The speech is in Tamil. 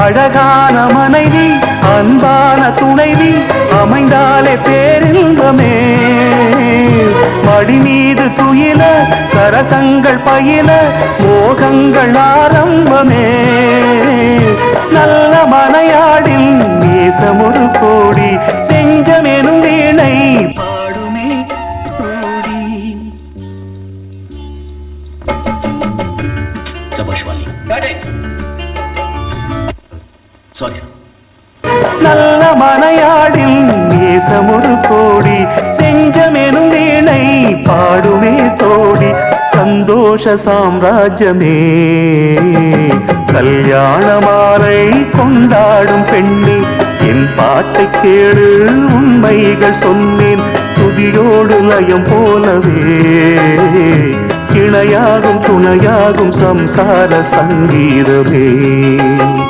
அழகான மனைவி அன்பான துணைவி அமைந்தாலே பேரின்பமே. மடி மீது துயில சரசங்கள் பயில மோகங்கள் ஆரம்பமே. நல்ல மனையாடில் நேசமொரு கோடி செஞ்சமெனும் வீணை பாடுமே கோடி. சபாஷ்வாலி சாரி சார். நல்ல மனையாடில் நேசமொரு கோடி செஞ்சமெனும் வீணை பாடுமே தோடி. சந்தோஷ சாம்ராஜ்யமே கல்யாண மாலை கொண்டாடும் பெண்ணே. என் பாட்டை கேளு உண்மைகள் சொன்னேன் துதியோடு லயம் போலவே. இணையாகும் துணையாகும் சம்சார சங்கீதமே.